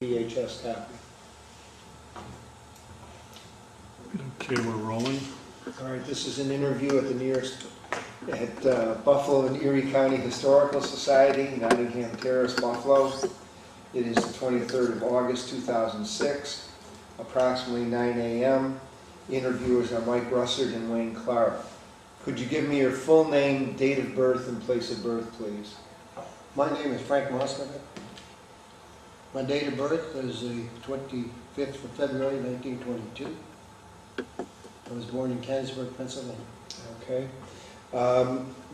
VHS copy. Okay, we're rolling. All right, this is an interview at the Buffalo and Erie County Historical Society, Nottingham Terrace, Buffalo. It is the 23rd of August, 2006, approximately 9 a.m. Interviewers are Mike Russert and Wayne Clarke. Could you give me your full name, date of birth, and place of birth, please? My name is Frank Moscovic. My date of birth is the 25th of February, 1922. I was born in Canonsburg, Pennsylvania. Okay.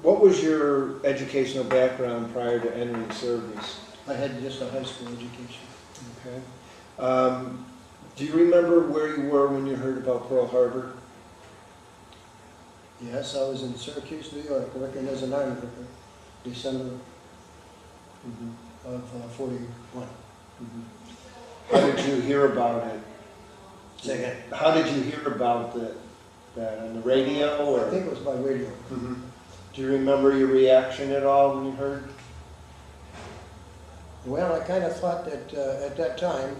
What was your educational background prior to entering service? I had just a high school education. Okay. Do you remember where you were when you heard about Pearl Harbor? Yes, I was in Syracuse, New York, working as an iron worker, December of 41. How did you hear about it? Say again? How did you hear about that on the radio? Or? I think it was by radio. Do you remember your reaction at all when you heard? Well, I kind of thought that at that time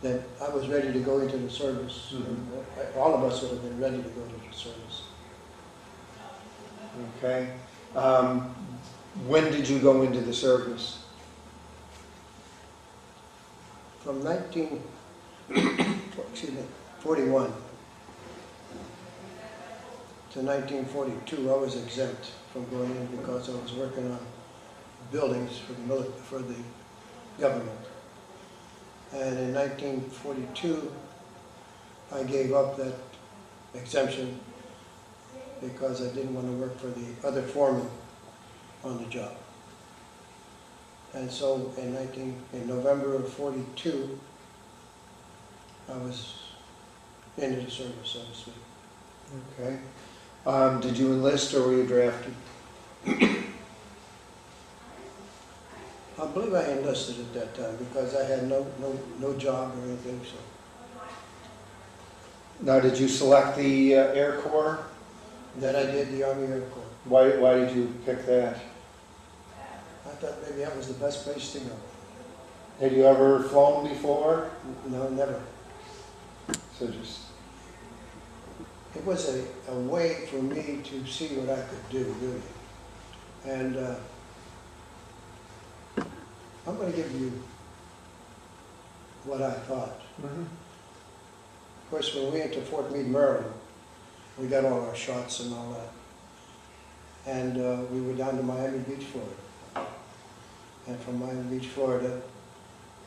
that I was ready to go into the service. All of us would have been ready to go to the service. Okay. When did you go into the service? From 41 to 1942, I was exempt from going in because I was working on buildings for the government. And in 1942, I gave up that exemption because I didn't want to work for the other foreman on the job. And so in November of 42, I was into the service, so to speak. Okay. Did you enlist or were you drafted? I believe I enlisted at that time because I had no job or anything. So Now, did you select the Air Corps? then I did the Army Air Corps. Why did you pick that? I thought maybe that was the best place to go. Had you ever flown before? No, never. So just It was a way for me to see what I could do, really. And I'm going to give you what I thought. Of course, when we went to Fort Meade, Maryland, we got all our shots and all that. And we were down to Miami Beach, Florida. And from Miami Beach, Florida,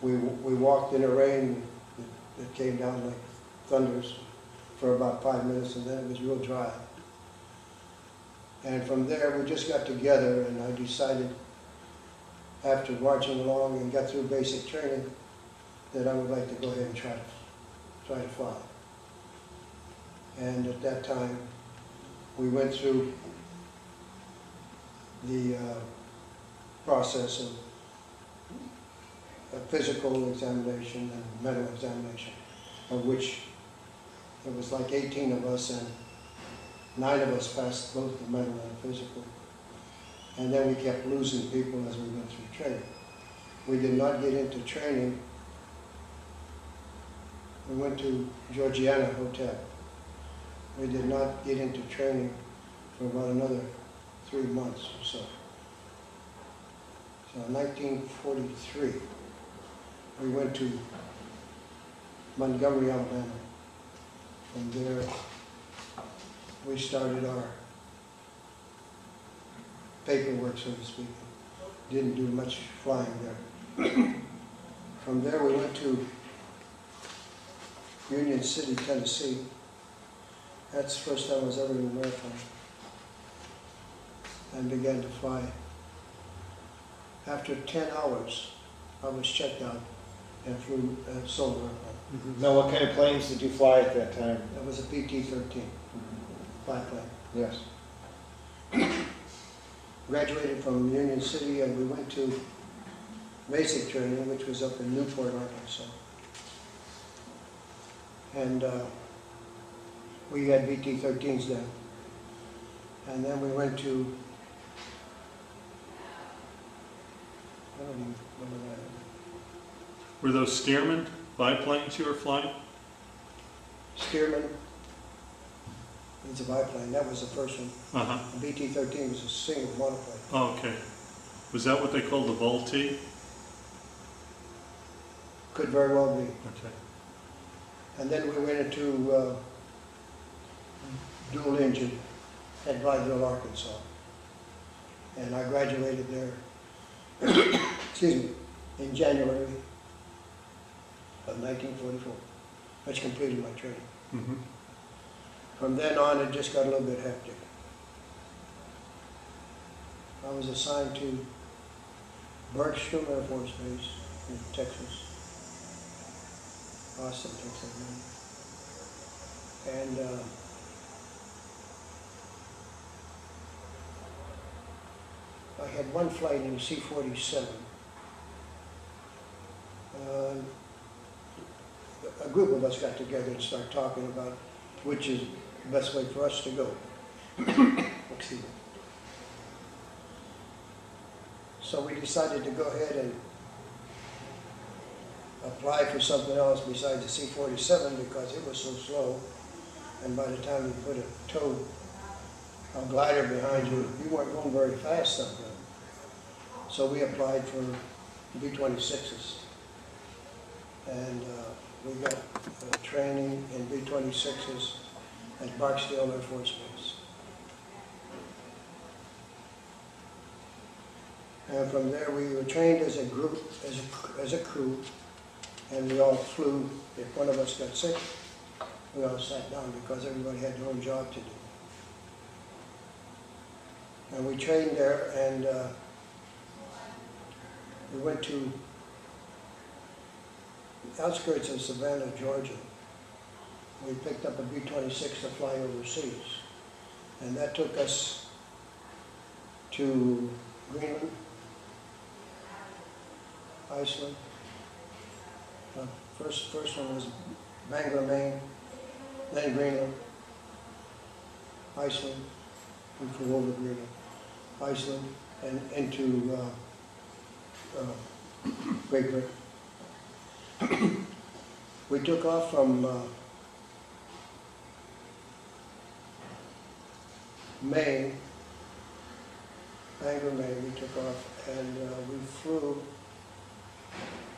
we walked in a rain that came down like thunders for about 5 minutes, and then it was real dry. And from there, we just got together, and I decided, after marching along and got through basic training, that I would like to go ahead and try to fly. And at that time, we went through the process of a physical examination and mental examination, of which it was like 18 of us, and 9 of us passed both the mental and physical. And then we kept losing people as we went through training. We did not get into training. We went to Georgiana Hotel. We did not get into training for about another 3 months or so. So in 1943, we went to Montgomery, Alabama. From there, we started our paperwork, so to speak. Didn't do much flying there. From there, we went to Union City, Tennessee. That's the first time I was ever in an airplane. And began to fly. After 10 hours, I was checked out and flew a solo airplane. Now, what kind of planes did you fly at that time? That was a PT-13 biplane. Yes. Graduated from Union City, and we went to basic training, which was up in Newport, Arkansas. And we had BT-13s then. And then we went to, I don't even remember that. Were those Stearman biplanes you were flying? Stearman is a biplane, that was the first one. Uh-huh. The BT-13 was a single monoplane. Oh, okay. Was that what they called the Vol-T? Could very well be. Okay. And then we went into dual engine at Blytheville, Arkansas. And I graduated there, excuse me, in January of 1944, which completed my training. Mm-hmm. From then on, it just got a little bit hectic. I was assigned to Bergstrom Air Force Base in Texas, Austin, Texas. And I had one flight in a C-47. A group of us got together and started talking about which is the best way for us to go. Excuse me. So we decided to go ahead and apply for something else besides the C-47 because it was so slow. And by the time you put a glider behind you, you weren't going very fast sometimes. So we applied for B-26s. And we got training in B-26s at Barksdale Air Force Base. And from there we were trained as a group, as a crew, and we all flew. If one of us got sick, we all sat down because everybody had their own job to do. And we trained there, and we went to the outskirts of Savannah, Georgia. We picked up a B-26 to fly overseas. And that took us to Greenland, Iceland. First one was Bangor, Maine, then Greenland, Iceland. We flew over Greenland, Iceland, and into Great Britain. We took off from Maine, Bangor, Maine. We took off and we flew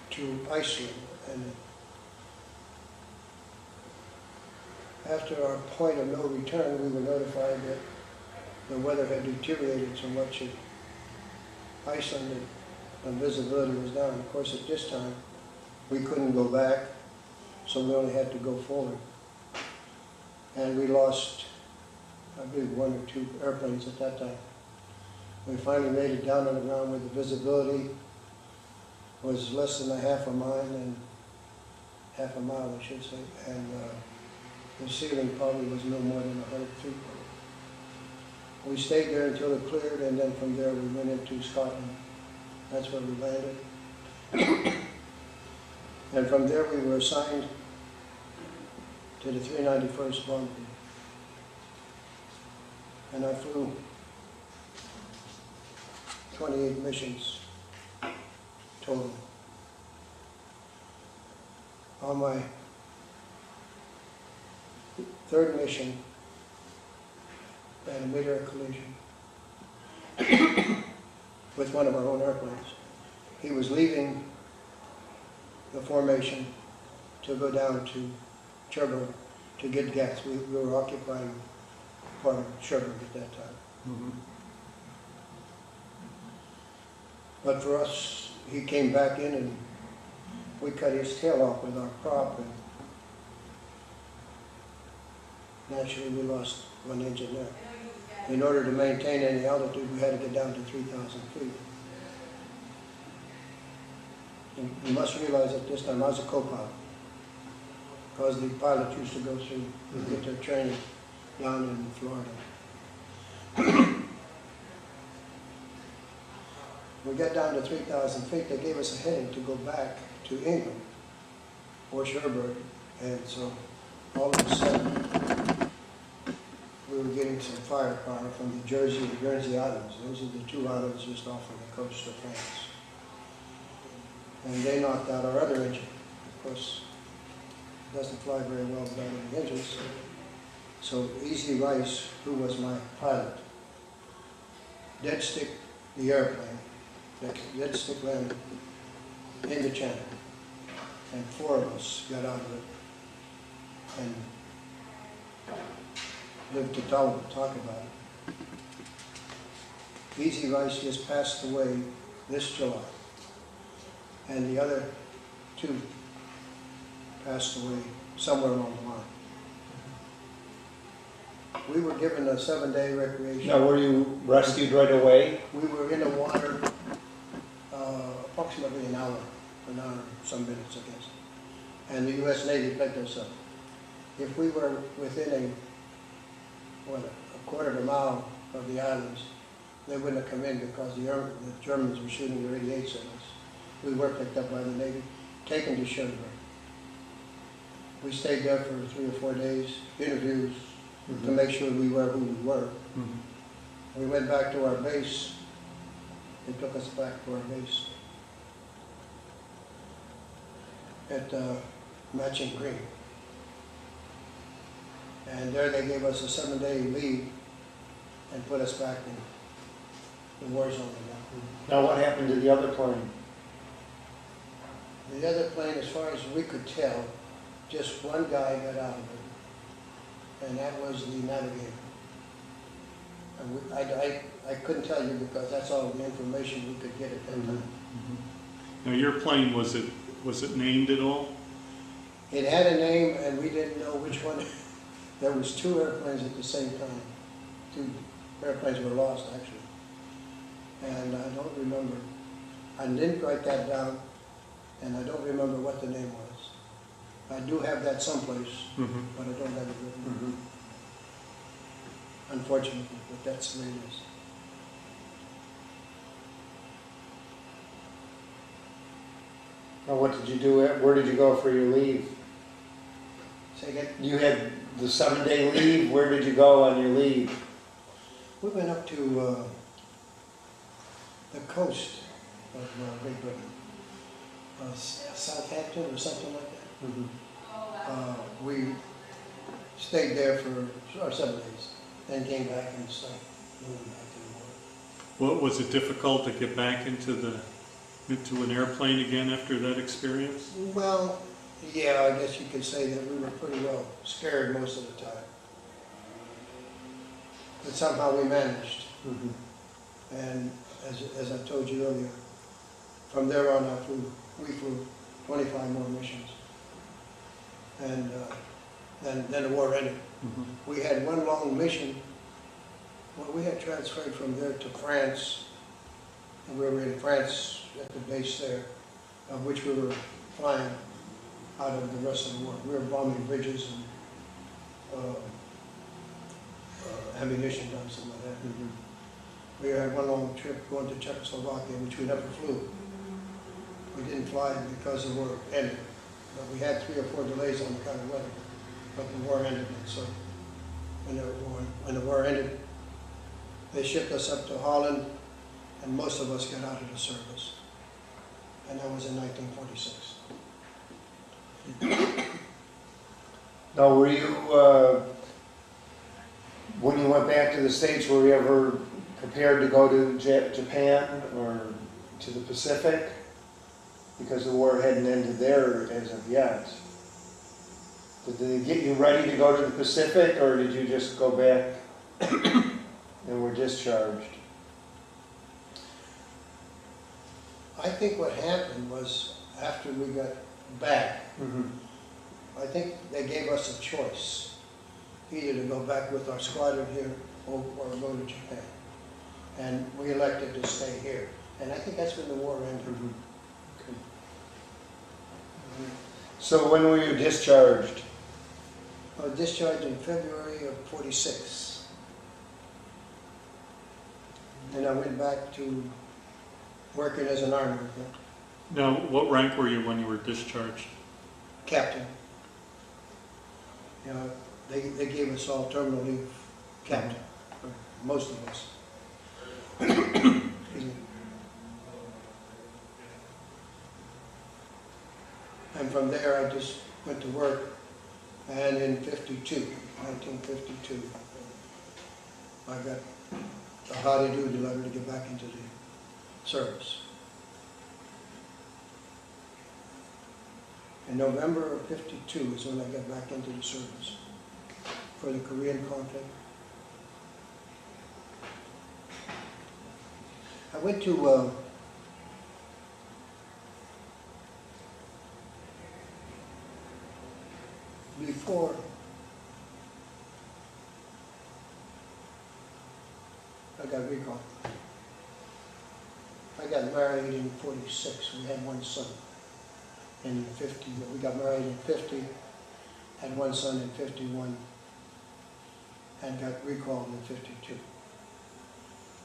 to Iceland. And after our point of no return, we were notified that the weather had deteriorated so much at Iceland and visibility was down. Of course, at this time, we couldn't go back, so we only had to go forward. And we lost, I believe, 1 or 2 airplanes at that time. We finally made it down on the ground where the visibility was less than a half a mile, I should say, and the ceiling probably was no more than 100 feet. We stayed there until it cleared, and then from there we went into Scotland. That's where we landed. And from there we were assigned to the 391st Bomb Group. And I flew 28 missions total. On my 3rd mission, I had a mid-air collision with one of our own airplanes. He was leaving the formation to go down to Cherbourg to get gas. We were occupying part of Cherbourg at that time. Mm-hmm. But for us, he came back in and we cut his tail off with our prop, and naturally we lost one engine there. In order to maintain any altitude, we had to get down to 3,000 feet. And you must realize at this time I was a co-pilot, because the pilots used to go through and get their training down in Florida. We got down to 3,000 feet. They gave us a heading to go back to England or Cherbourg, and so all of a sudden we were getting some firepower from the Jersey and Guernsey Islands. Those are the 2 islands just off of the coast of France. and they knocked out our other engine. Of course, it doesn't fly very well without any engines. So Easy Rice, who was my pilot, dead stick the airplane, dead stick landed in the channel, and 4 of us got out of it and lived to talk about it. Easy Rice just passed away this July, and the other 2 passed away somewhere along the line. We were given a 7-day recreation. Now, were you rescued right away? We were in the water approximately an hour some minutes, I guess. And the U.S. Navy picked us up. If we were within a quarter of a mile of the islands, they wouldn't have come in because the Germans were shooting the 88s at us. We were picked up by the Navy, taken to Sherbrooke. We stayed there for 3 or 4 days, interviews, to make sure we were who we were. We went back to our base. They took us back to our base at Matching Green. And there they gave us a 7-day leave and put us back in the war zone again. Now, what happened to the other plane? The other plane, as far as we could tell, just one guy got out of it, and that was the navigator. And I couldn't tell you because that's all the information we could get at that time. Now, your plane, was it named at all? It had a name, and we didn't know which one. There was 2 airplanes at the same time. 2 airplanes were lost, actually. And I don't remember. I didn't write that down, and I don't remember what the name was. I do have that someplace, but I don't have it written. Unfortunately, but that's the way it is. Now, what did you do? Where did you go for your leave? Say again? You had the 7-day leave. Where did you go on your leave? We went up to the coast of Great Britain, Southampton or something like that. We stayed there for 7 days, then came back and started moving back to the war. What was it difficult to get back into an airplane again after that experience? Well, yeah, I guess you could say that we were pretty well scared most of the time. But somehow we managed. And as I told you earlier, from there on we flew 25 more missions. And then the war ended. We had one long mission. Well, we had transferred from there to France. And we were in France at the base there, of which we were flying out of the rest of the war. We were bombing bridges and ammunition dumps and like that. We had one long trip going to Czechoslovakia, which we never flew. We didn't fly because the war ended. But we had 3 or 4 delays on account of weather. But the war ended, and so when the war ended, they shipped us up to Holland, and most of us got out of the service. And that was in 1946. Now, were you, when you went back to the States, were you ever prepared to go to Japan or to the Pacific? Because the war hadn't ended there as of yet. Did they get you ready to go to the Pacific, or did you just go back and were discharged? I think what happened was, after we got back, I think they gave us a choice, either to go back with our squadron here or go to Japan. And we elected to stay here. And I think that's when the war ended. Okay. So when were you discharged? I was discharged in February of '46. And I went back to working as an army recruit. Now, what rank were you when you were discharged? Captain. You know, they gave us all terminal leave captain, most of us. Excuse me. And from there, I just went to work, and in 1952, I got a howdy-doody letter to get back into the service. In November of 52 is when I got back into the service for the Korean conflict. I went to before I got recalled. I got married in 46. We had one son in 50. We got married in 50, had one son in 51, and got recalled in 52.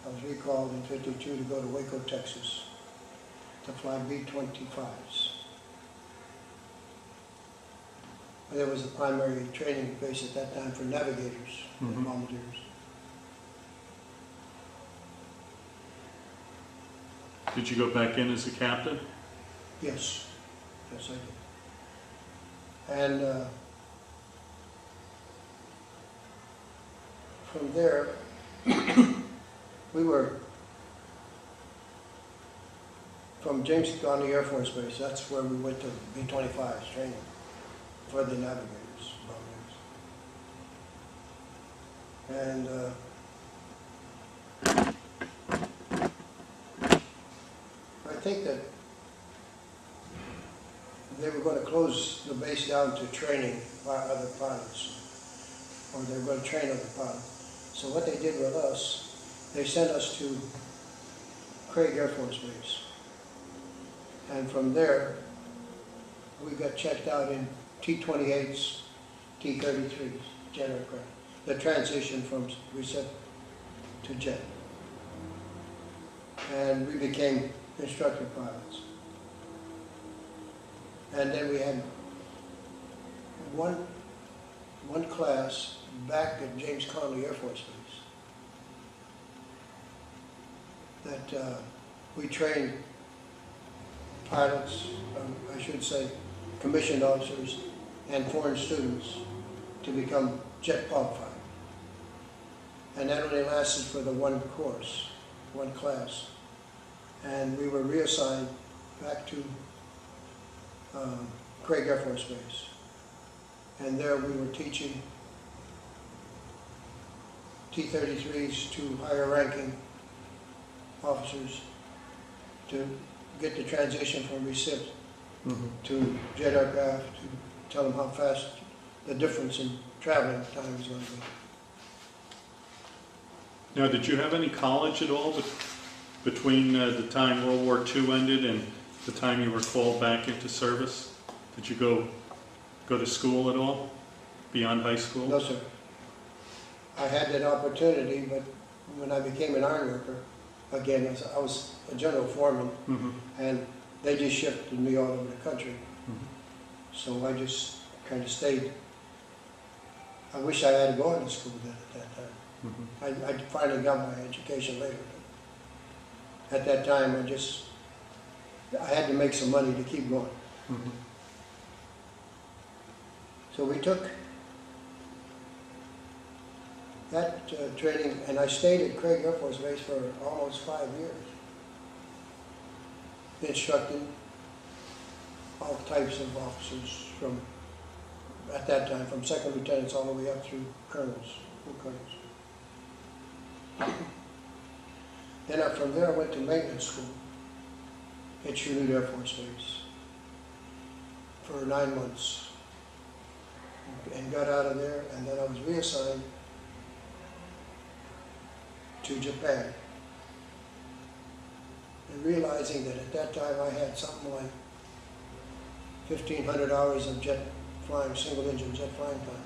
I was recalled in 52 to go to Waco, Texas, to fly B-25s. There was a primary training base at that time for navigators and bombardiers. Did you go back in as a captain? Yes, yes I did. And from there, we were from James County Air Force Base. That's where we went to B-25s training for the navigators, bombers. And I think that they were going to close the base down to training other pilots, or they were going to train other pilots. So what they did with us, they sent us to Clarke Air Force Base. And from there, we got checked out in T-28s, T-33s, jet aircraft. The transition from recip to jet. And we became instructor pilots. And then we had one class back at James Conley Air Force Base that we trained pilots, I should say, commissioned officers and foreign students to become jet qualified. And that only lasted for the one course, one class. And we were reassigned back to Clarke Air Force Base. And there we were teaching T-33s to higher ranking officers to get the transition from recip to jet aircraft, to tell them how fast the difference in traveling time is going to be. Now, did you have any college at all between the time World War II ended and the time you were called back into service? Did you go to school at all, beyond high school? No, sir. I had that opportunity, but when I became an iron worker, again, I was a general foreman, and they just shifted me all over the country. So I just kind of stayed. I wish I had gone to school then at that time. I finally got my education later. But at that time, I had to make some money to keep going. So we took that training, and I stayed at Clarke Air Force Base for almost 5 years, instructing all types of officers from, at that time, from second lieutenants all the way up through colonels, full colonels. Then from there I went to maintenance school at Chanute Air Force Base for 9 months and got out of there, and then I was reassigned to Japan. And realizing that at that time I had something like 1,500 hours of jet flying, single engine jet flying time.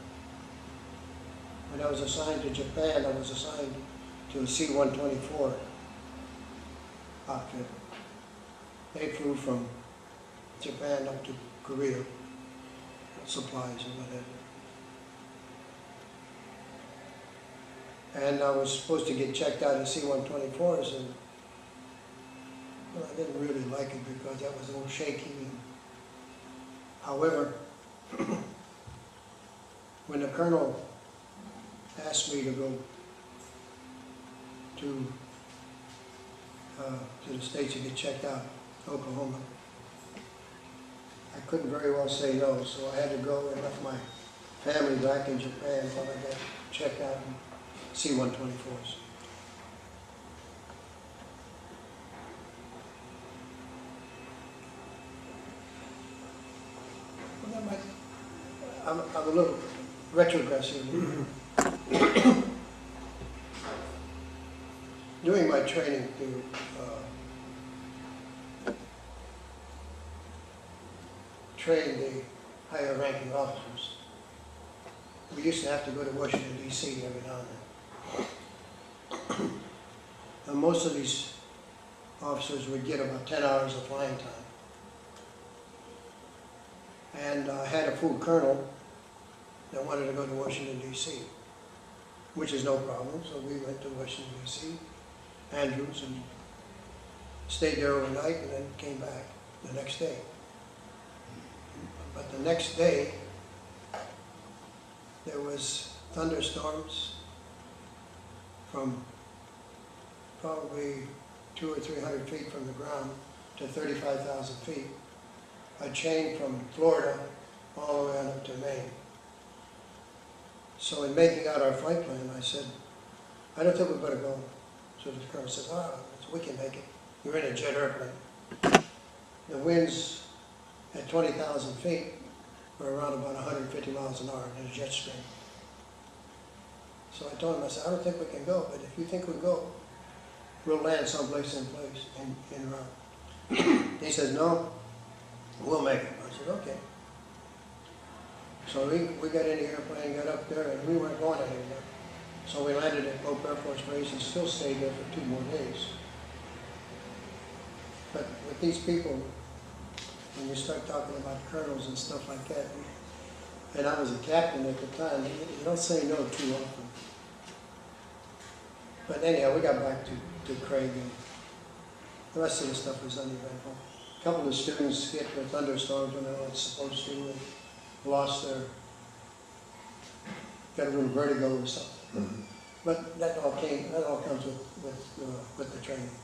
When I was assigned to Japan, I was assigned to a C-124 outfit. They flew from Japan up to Korea, supplies and whatever. And I was supposed to get checked out of C-124s, and well, I didn't really like it because that was a little shaky and However, when the colonel asked me to go to the States to get checked out, Oklahoma, I couldn't very well say no, so I had to go and left my family back in Japan while I got checked out in C-124s. Well, that might, I'm a little retrogressive. Doing my training to train the higher ranking officers, we used to have to go to Washington, D.C. every now and then. And most of these officers would get about 10 hours of flying time. And I had a full colonel that wanted to go to Washington, D.C., which is no problem. So we went to Washington, D.C., Andrews, and stayed there overnight and then came back the next day. But the next day, there was thunderstorms from probably 200 or 300 feet from the ground to 35,000 feet. A chain from Florida all the way on up to Maine. So in making out our flight plan, I said, I don't think we better go. So the colonel said, we can make it. You're in a jet airplane. The winds at 20,000 feet were around about 150 miles an hour in a jet stream. So I told him, I said, I don't think we can go, but if you think we go, we'll land someplace in around. He says, no, we'll make it. I said, okay. So we got in the airplane, got up there, and we weren't going anywhere. So we landed at Pope Air Force Base and still stayed there for 2 more days. But with these people, when you start talking about colonels and stuff like that, and I was a captain at the time, you don't say no too often. But anyhow, we got back to Craig, and the rest of the stuff was uneventful. A couple of the students hit with thunderstorms when they weren't supposed to, and lost their, got a little vertigo or something. Mm-hmm. But that all comes with the training.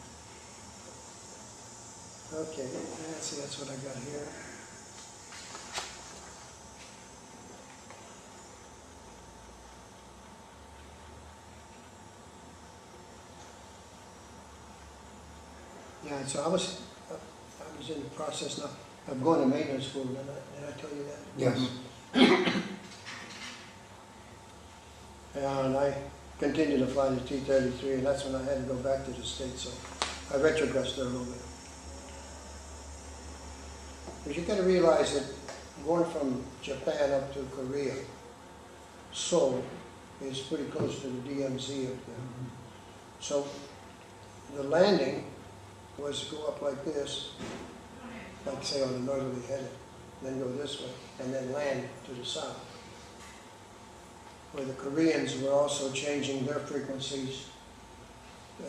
Okay, let's see, that's what I got here. Yeah, so I was in the process now of going to maintenance school. Did I tell you that? Yes. And I continued to fly the T-33, and that's when I had to go back to the States. So I retrogressed there a little bit. But you got to realize that going from Japan up to Korea, Seoul is pretty close to the DMZ up there. So the landing was to go up like this, like say on the northerly headed, then go this way, and then land to the south. Where the Koreans were also changing their frequencies.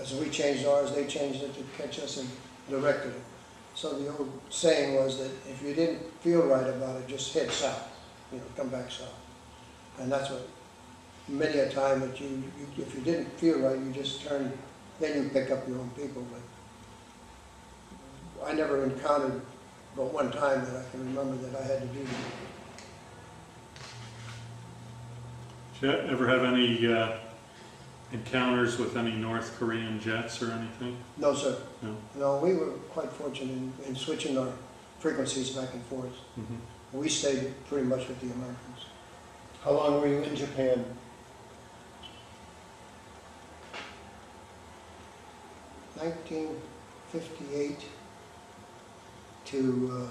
As we changed ours, they changed it to catch us and directed it. So the old saying was that if you didn't feel right about it, just head south, come back south. And that's what, many a time that if you didn't feel right, you just turn, then you pick up your own people. But I never encountered but one time that I can remember that I had to do that. Did you ever have any encounters with any North Korean jets or anything? No, sir. No? No, we were quite fortunate in switching our frequencies back and forth. Mm-hmm. We stayed pretty much with the Americans. How long were you in Japan? (1958) to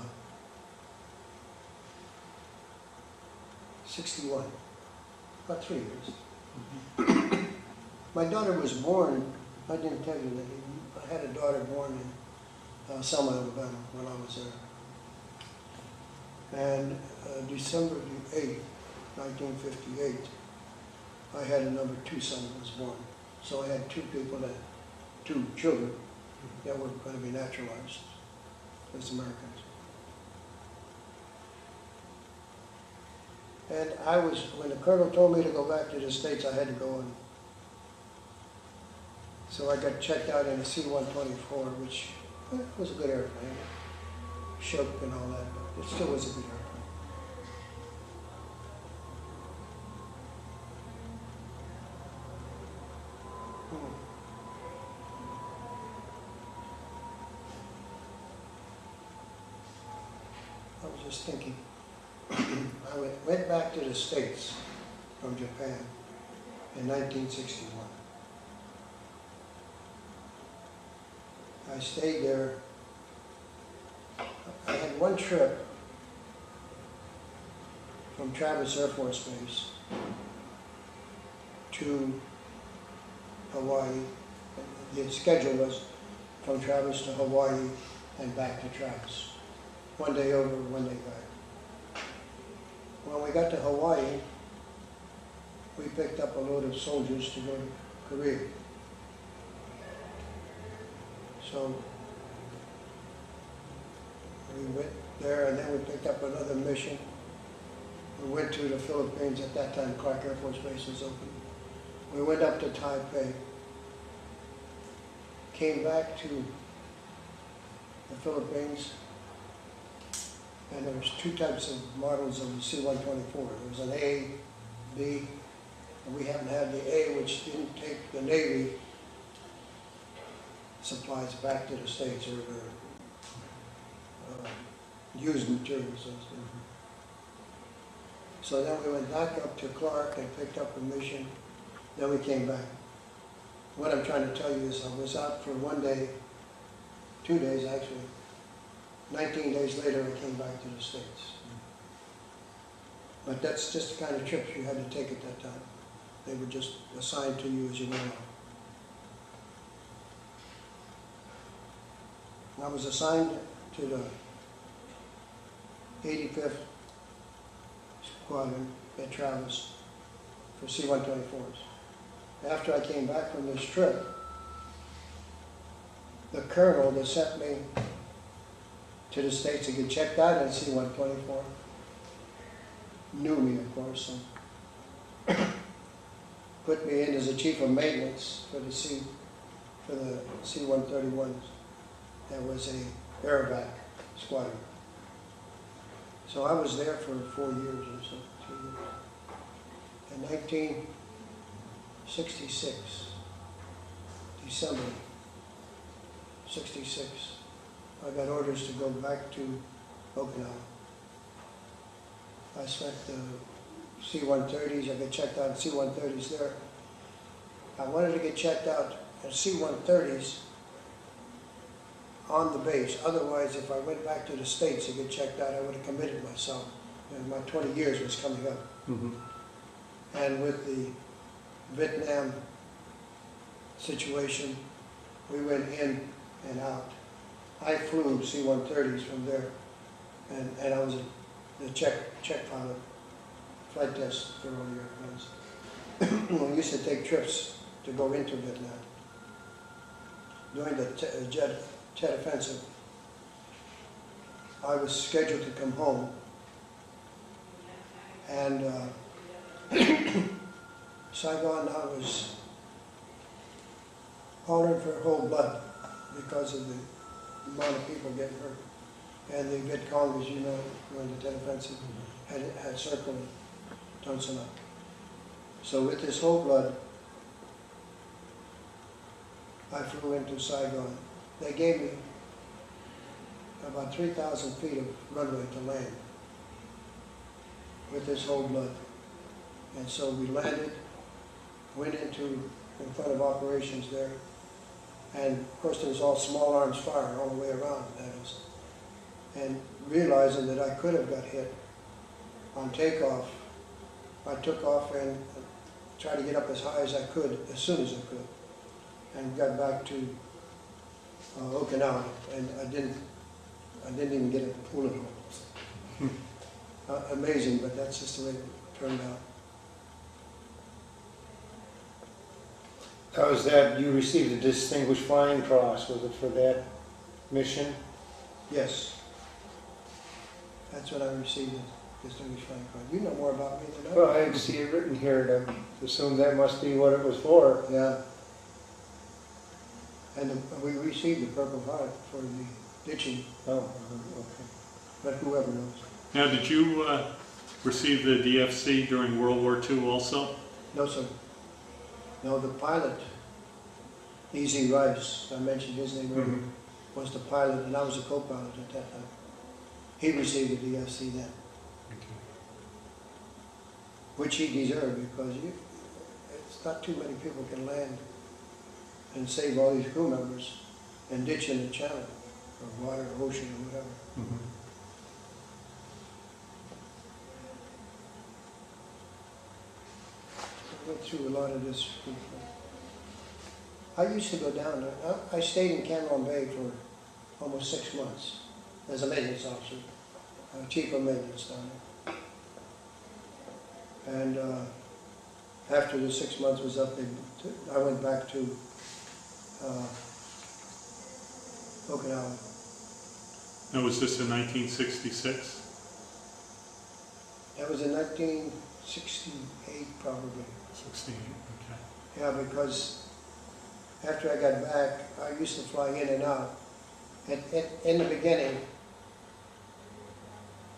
61. About 3 years. Mm-hmm. My daughter was born, I didn't tell you that, I had a daughter born in Selma, Alabama when I was there. And December the 8th, 1958, I had a number 2 son that was born. So I had 2 children that were going to be naturalized as Americans. And when the colonel told me to go back to the States, I had to go on. So I got checked out in a C-124, which was a good airplane. Shook and all that, but it still was a good airplane. I was just thinking, I went back to the States from Japan in 1961. I stayed there. I had one trip from Travis Air Force Base to Hawaii. The schedule was from Travis to Hawaii and back to Travis. One day over, one day back. When we got to Hawaii, we picked up a load of soldiers to go to Korea. So we went there, and then we picked up another mission. We went to the Philippines. At that time, Clarke Air Force Base was open. We went up to Taipei, came back to the Philippines, and there was two types of models of the C-124. There was an A, B, and we happened to have the A, which didn't take the Navy supplies back to the States, or used materials. So then we went back up to Clarke and picked up a mission. Then we came back. What I'm trying to tell you is I was out for 1 day, 2 days actually. 19 days later I came back to the States. But that's just the kind of trips you had to take at that time. They were just assigned to you as you went on. I was assigned to the 85th Squadron at Travis for C-124s. After I came back from this trip, the colonel that sent me to the States to get checked out in C-124 knew me, of course, and put me in as the chief of maintenance for the C-131s. That was a aerovac squadron. So I was there for 4 years or so, 2 years. In 1966, December 66, I got orders to go back to Okinawa. I spent the C-130s, I got checked out in C-130s there. I wanted to get checked out in C-130s on the base. Otherwise, if I went back to the States to get checked out, I would have committed myself. And my 20 years was coming up. Mm-hmm. And with the Vietnam situation, we went in and out. I flew C-130s from there, and I was the check pilot, flight test for all the airplanes. We used to take trips to go into Vietnam. During the TET Offensive, I was scheduled to come home, and Saigon, I was hollering for whole blood because of the amount of people getting hurt. And the Viet Cong, as you know, during the TET Offensive, had circled Ton Son Nhut. So with this whole blood, I flew into Saigon. They gave me about 3,000 feet of runway to land with this whole blood. And so we landed, went in front of operations there, and of course there was all small arms fire all the way around that is. And realizing that I could have got hit on takeoff, I took off and tried to get up as high as I could, as soon as I could, and got back to Okinawa, and I didn't even get a bullet hole. Amazing, but that's just the way it turned out. How was that? You received a Distinguished Flying Cross. Was it for that mission? Yes, that's what I received. Distinguished Flying Cross. You know more about me than I do. Well, I see it written here, and I assume that must be what it was for. Yeah. And we received the Purple Heart for the ditching, Oh, okay. but whoever knows. Now, did you receive the DFC during World War II also? No, sir. No, the pilot, Easy Rice, I mentioned his name earlier, was the pilot, and I was a co-pilot at that time. He received the DFC then, which he deserved, because it's not too many people can land and save all these crew members and ditch in the channel, or water, or ocean, or whatever. I went through a lot of this. I used to go down there. I stayed in Cameron Bay for almost 6 months as a maintenance officer, chief of maintenance down there. And after the 6 months was up, I went back to Okinawa. Now, was this in 1966? That was in 1968, probably. 68, okay. Yeah, because after I got back, I used to fly in and out. In the beginning,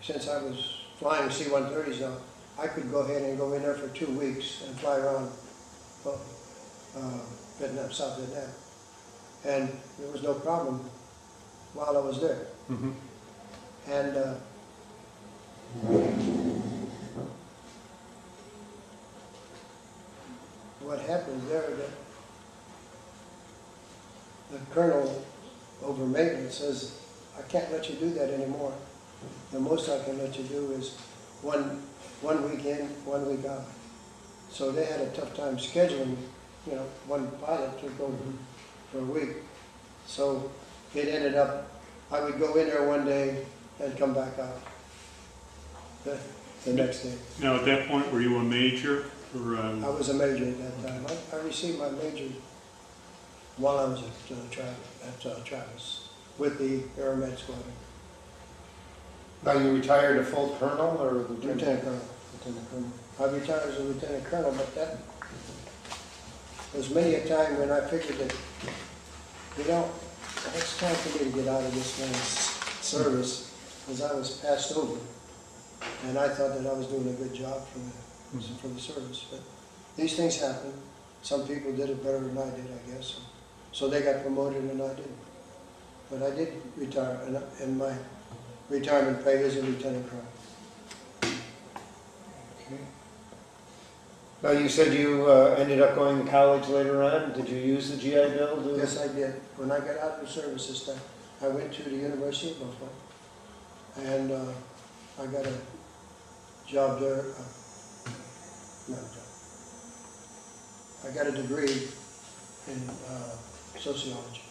since I was flying C-130s now, I could go ahead and go in there for 2 weeks and fly around Vietnam, South Vietnam. And there was no problem while I was there. And what happened there, the colonel over maintenance says, I can't let you do that anymore. The most I can let you do is one week in, 1 week out. So they had a tough time scheduling, one pilot to go for a week. So it ended up, I would go in there one day and come back out the next day. Now, at that point, were you a major? Or, I was a major at that time. I received my major while I was at Travis with the Aeromed Squadron. Now, you retired a full colonel or Lieutenant Colonel. Lieutenant Colonel. I retired as a Lieutenant Colonel, but that was many a time when I figured that, it's time for me to get out of this man's service, because I was passed over. And I thought that I was doing a good job for the service. But these things happen. Some people did it better than I did, I guess. So they got promoted and I didn't. But I did retire, and my retirement pay is a Lieutenant Colonel. Okay. Now, you said you ended up going to college later on. Did you use the GI Bill? Yes, I did. When I got out of the service this time, I went to the University of Buffalo, and I got a job there. Not a job. I got a degree in sociology,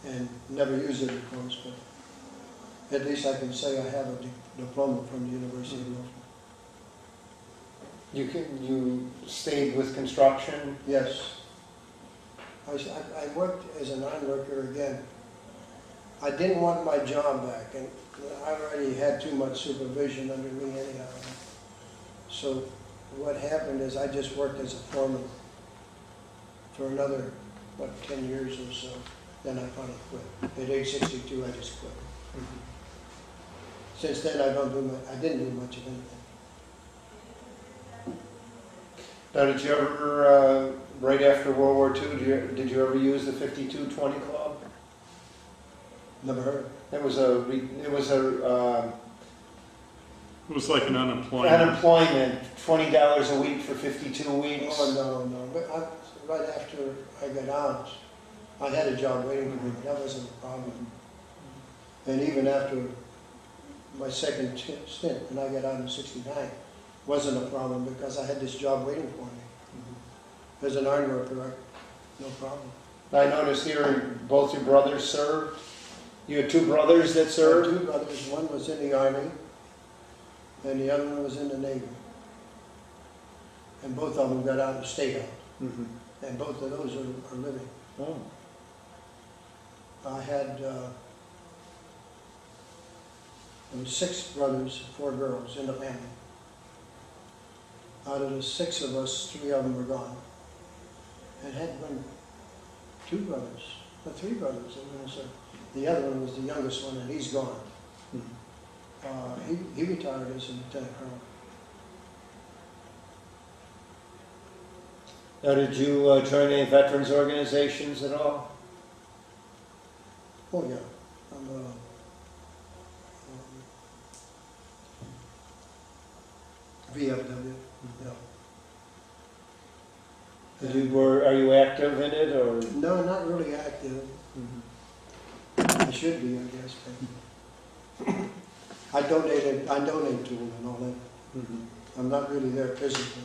and never used it, of course, but at least I can say I have a diploma from the University of Buffalo. You stayed with construction? Yes. I worked as an iron worker again. I didn't want my job back, and I already had too much supervision under me anyhow. So what happened is I just worked as a foreman for another, 10 years or so. Then I finally quit. At age 62, I just quit. Since then, I didn't do much of anything. Now, did you ever, right after World War II, did you ever use the 5220 Club? Never heard. It was like an unemployment. unemployment, $20 a week for 52 weeks. Oh, no. But right after I got out, I had a job waiting for me. That wasn't a problem. And even after my second stint, when I got out in '69, wasn't a problem because I had this job waiting for me. As an iron worker, no problem. I noticed here both your brothers served. You had two brothers that I served? had two brothers. One was in the Army, and the other one was in the Navy. And both of them got out and stayed out. And both of those are living. Oh. I had There were 6 brothers, 4 girls in the family. Out of the 6 of us, 3 of them were gone. And had been 2 brothers, or 3 brothers. The other one was the youngest one, and he's gone. He retired as a lieutenant colonel. Now, did you join any veterans organizations at all? Oh, yeah. I'm VFW, yeah. Are you active in it, or? No, not really active. I should be, I guess. But I donate to them and all that. I'm not really there physically.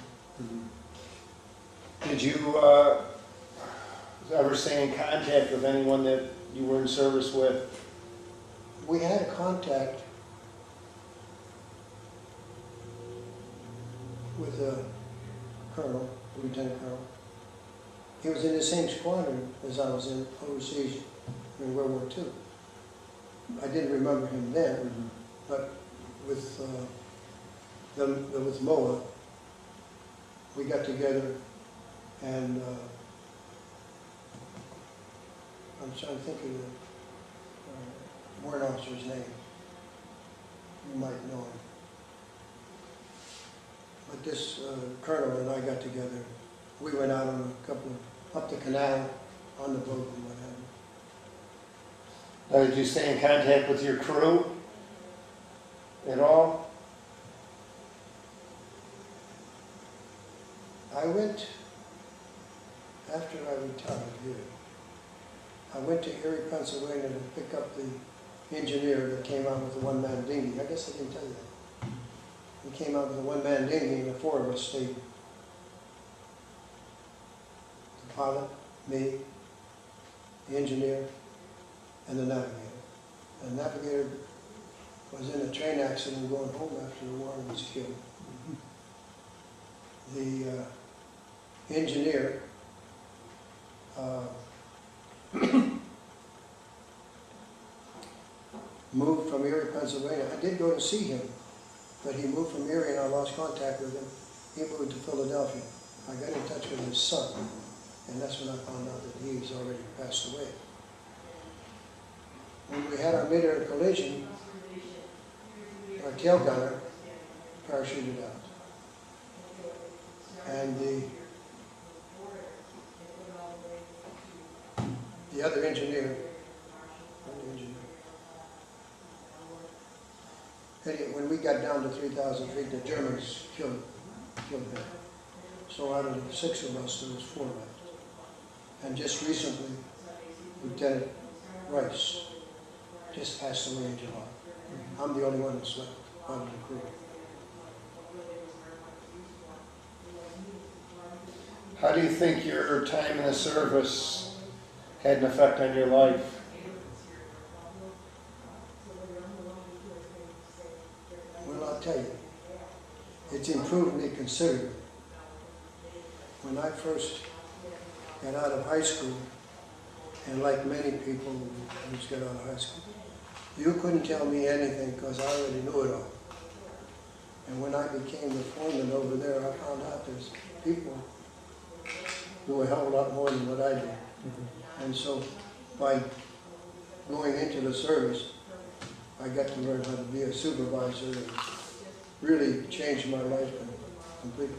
Did you ever stay in contact with anyone that you were in service with? We had a contact with a colonel, a lieutenant colonel. He was in the same squadron as I was in overseas in World War II. I didn't remember him then, but with MOA, we got together, and I'm trying to think of the warrant officer's name. You might know him. But this colonel and I got together. We went out on a couple of, up the canal, on the boat and what have you. Did you stay in contact with your crew at all? I went, after I retired here, I went to Erie, Pennsylvania to pick up the engineer that came out with the one-man dinghy. I guess I didn't tell you that. He came out with a one-man dinghy and the 4 of us stayed. The pilot, me, the engineer, and the navigator. And the navigator was in a train accident going home after the war and was killed. The engineer moved from Erie, Pennsylvania. I did go to see him, but he moved from Erie and I lost contact with him. He moved to Philadelphia. I got in touch with his son, and that's when I found out that he's already passed away. When we had our mid-air collision, our tail gunner parachuted out. And the other engineer, when we got down to 3,000 feet, the Germans killed him. So out of the 6 of us, there was 4 left. And just recently, Lieutenant Rice just passed away in July. I'm the only one that's left out of the crew. How do you think your time in the service had an effect on your life? Well, I'll tell you, it's improved me considerably. When I first got out of high school, and like many people who just got out of high school, you couldn't tell me anything because I already knew it all. And when I became the foreman over there, I found out there's people who knew a hell of a lot more than what I did. And so by going into the service, I got to learn how to be a supervisor and really changed my life completely.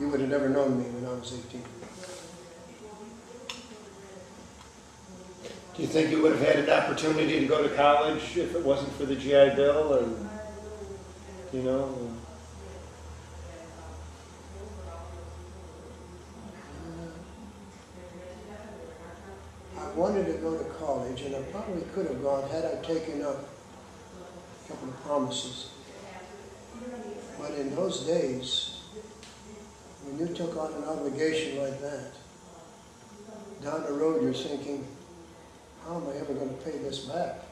You would have never known me when I was 18. Do you think you would have had an opportunity to go to college if it wasn't for the GI Bill, or, you know? I wanted to go to college, and I probably could have gone had I taken up a couple of promises. But in those days, when you took on an obligation like that, down the road you're thinking, how am I ever going to pay this back?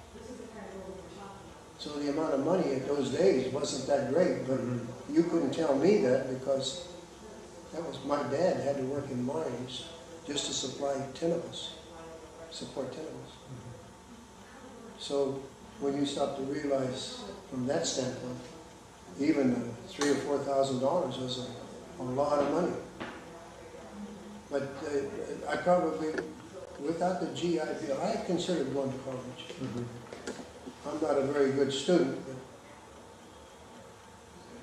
So the amount of money at those days wasn't that great, but you couldn't tell me that because that was my dad had to work in mines just to support 10 of us. So when you start to realize from that standpoint, even $3,000 or $4,000 was a lot of money. But I probably, without the GI Bill, I considered going to college. I'm not a very good student,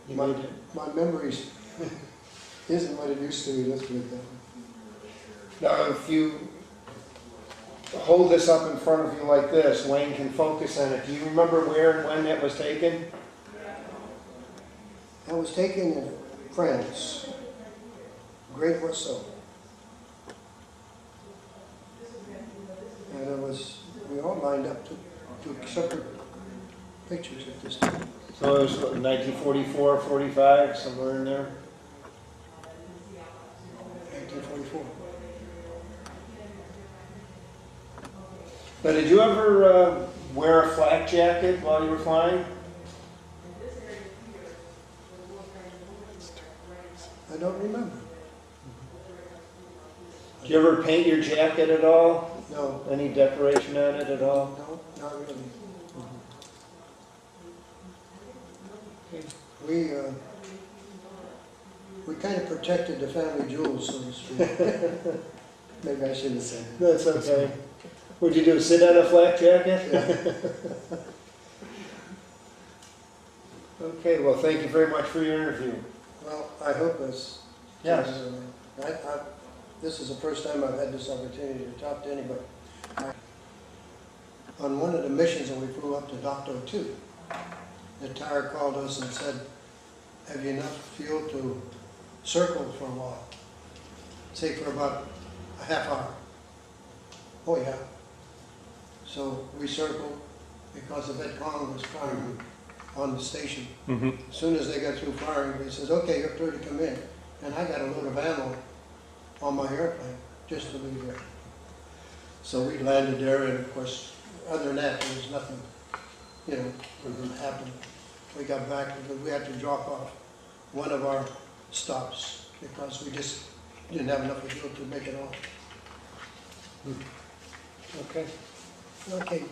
You but made it. my memories isn't what it used to be, let's put it that way. Now, if you hold this up in front of you like this, Wayne can focus on it. Do you remember where and when that was taken? I was taken in France, Great Russert. And we all lined up to separate pictures at this time. So it was 1944, 45, somewhere in there? 1944. Now, did you ever wear a flak jacket while you were flying? I don't remember. Did you ever paint your jacket at all? No, Any decoration on it at all? no, not really. Okay. We kind of protected the family jewels, so to speak. Maybe I shouldn't have said it. That's okay. What'd you do, sit on a flak jacket? Yeah. Okay, well, thank you very much for your interview. Well, I hope it's... Yes. This is the first time I've had this opportunity to talk to anybody. On one of the missions that we flew up to Doctor 2, the tower called us and said, have you enough fuel to circle for a while? Say for about a half hour. Oh yeah. So we circled because the Vietcong was firing on the station. As soon as they got through firing, they says, okay, you're clear to come in. And I got a load of ammo on my airplane just to leave there. So we landed there, and of course, other than that, there was nothing, happened. We got back, we had to drop off one of our stops because we just didn't have enough fuel to make it off. Okay. Okay.